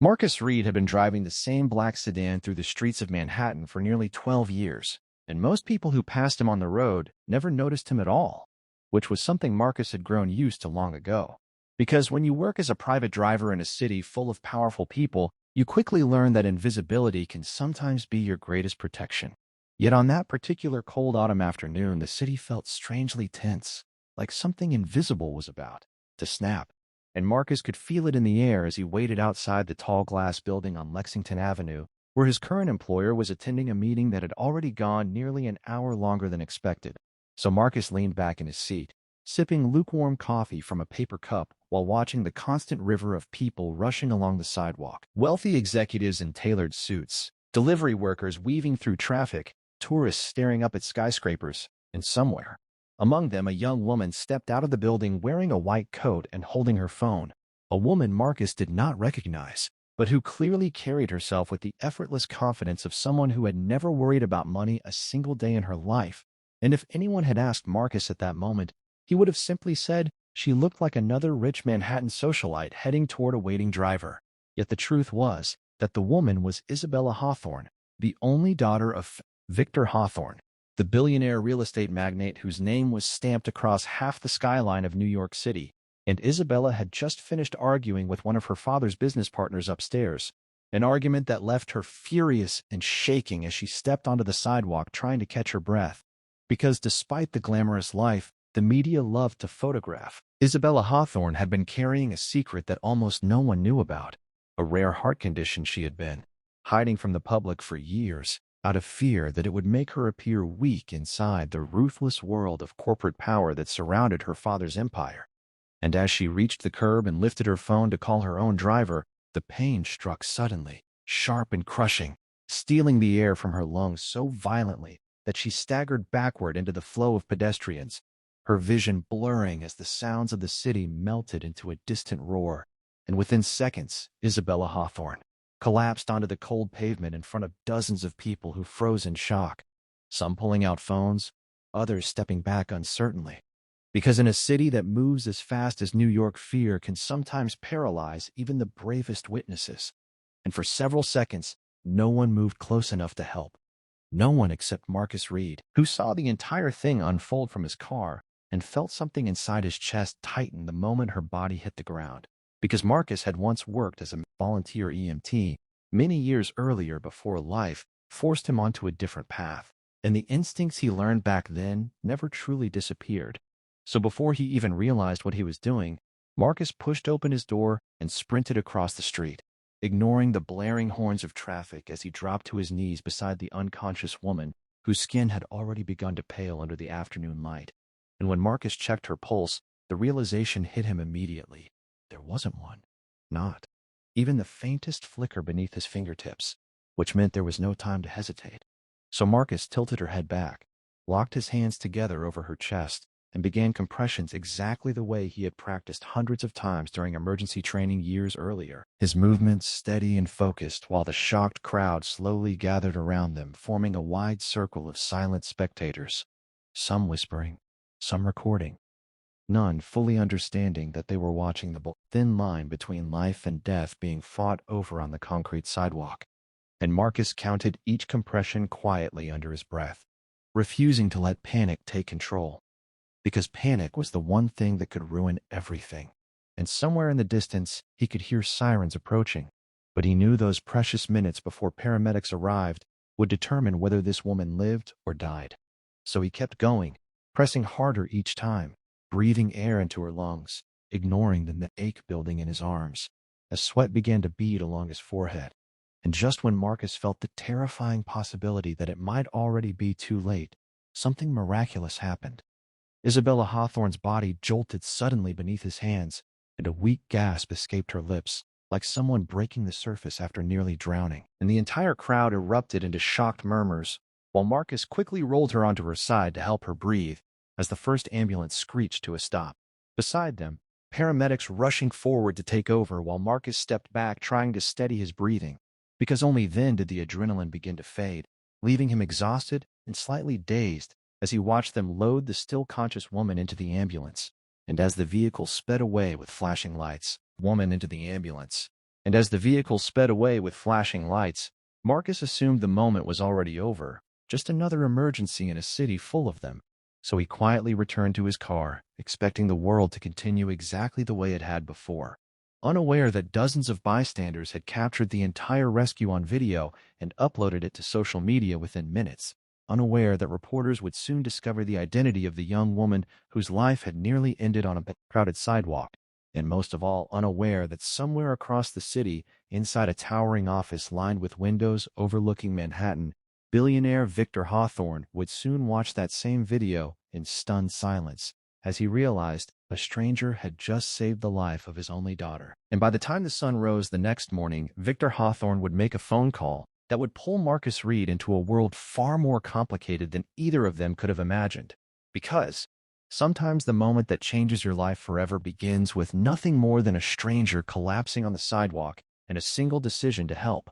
Marcus Reed had been driving the same black sedan through the streets of Manhattan for nearly 12 years, and most people who passed him on the road never noticed him at all, which was something Marcus had grown used to long ago. Because when you work as a private driver in a city full of powerful people, you quickly learn that invisibility can sometimes be your greatest protection. Yet on that particular cold autumn afternoon, the city felt strangely tense, like something invisible was about to snap, and Marcus could feel it in the air as he waited outside the tall glass building on Lexington Avenue, where his current employer was attending a meeting that had already gone nearly an hour longer than expected. So Marcus leaned back in his seat, sipping lukewarm coffee from a paper cup while watching the constant river of people rushing along the sidewalk. Wealthy executives in tailored suits, delivery workers weaving through traffic, tourists staring up at skyscrapers, and somewhere among them, a young woman stepped out of the building wearing a white coat and holding her phone, a woman Marcus did not recognize, but who clearly carried herself with the effortless confidence of someone who had never worried about money a single day in her life. And if anyone had asked Marcus at that moment, he would have simply said she looked like another rich Manhattan socialite heading toward a waiting driver. Yet the truth was that the woman was Isabella Hawthorne, the only daughter of Victor Hawthorne, the billionaire real estate magnate whose name was stamped across half the skyline of New York City. And Isabella had just finished arguing with one of her father's business partners upstairs, an argument that left her furious and shaking as she stepped onto the sidewalk trying to catch her breath. Because despite the glamorous life the media loved to photograph, Isabella Hawthorne had been carrying a secret that almost no one knew about, a rare heart condition she had been hiding from the public for years, out of fear that it would make her appear weak inside the ruthless world of corporate power that surrounded her father's empire. And as she reached the curb and lifted her phone to call her own driver, the pain struck suddenly, sharp and crushing, stealing the air from her lungs so violently that she staggered backward into the flow of pedestrians, her vision blurring as the sounds of the city melted into a distant roar. And within seconds, Isabella Hawthorne collapsed onto the cold pavement in front of dozens of people who froze in shock, some pulling out phones, others stepping back uncertainly. Because in a city that moves as fast as New York, fear can sometimes paralyze even the bravest witnesses. And for several seconds, no one moved close enough to help. No one except Marcus Reed, who saw the entire thing unfold from his car and felt something inside his chest tighten the moment her body hit the ground. Because Marcus had once worked as a volunteer EMT many years earlier before life forced him onto a different path, and the instincts he learned back then never truly disappeared. So before he even realized what he was doing, Marcus pushed open his door and sprinted across the street, ignoring the blaring horns of traffic as he dropped to his knees beside the unconscious woman whose skin had already begun to pale under the afternoon light. And when Marcus checked her pulse, the realization hit him immediately. There wasn't one. Not even the faintest flicker beneath his fingertips, which meant there was no time to hesitate. So Marcus tilted her head back, locked his hands together over her chest, and began compressions exactly the way he had practiced hundreds of times during emergency training years earlier, his movements steady and focused while the shocked crowd slowly gathered around them, forming a wide circle of silent spectators, some whispering, some recording, none fully understanding that they were watching the thin line between life and death being fought over on the concrete sidewalk. And Marcus counted each compression quietly under his breath, refusing to let panic take control. Because panic was the one thing that could ruin everything. And somewhere in the distance, he could hear sirens approaching. But he knew those precious minutes before paramedics arrived would determine whether this woman lived or died. So he kept going, pressing harder each time, breathing air into her lungs, ignoring the ache building in his arms, as sweat began to bead along his forehead. And just when Marcus felt the terrifying possibility that it might already be too late, something miraculous happened. Isabella Hawthorne's body jolted suddenly beneath his hands, and a weak gasp escaped her lips, like someone breaking the surface after nearly drowning. And the entire crowd erupted into shocked murmurs, while Marcus quickly rolled her onto her side to help her breathe, as the first ambulance screeched to a stop. Beside them, paramedics rushing forward to take over while Marcus stepped back trying to steady his breathing, because only then did the adrenaline begin to fade, leaving him exhausted and slightly dazed as he watched them load the still conscious woman into the ambulance. And as the vehicle sped away with flashing lights, woman into the ambulance, And as the vehicle sped away with flashing lights, Marcus assumed the moment was already over, just another emergency in a city full of them. So he quietly returned to his car, expecting the world to continue exactly the way it had before, unaware that dozens of bystanders had captured the entire rescue on video and uploaded it to social media within minutes, unaware that reporters would soon discover the identity of the young woman whose life had nearly ended on a crowded sidewalk, and most of all, unaware that somewhere across the city, inside a towering office lined with windows overlooking Manhattan, billionaire Victor Hawthorne would soon watch that same video in stunned silence, as he realized a stranger had just saved the life of his only daughter. And by the time the sun rose the next morning, Victor Hawthorne would make a phone call that would pull Marcus Reed into a world far more complicated than either of them could have imagined. Because sometimes the moment that changes your life forever begins with nothing more than a stranger collapsing on the sidewalk and a single decision to help.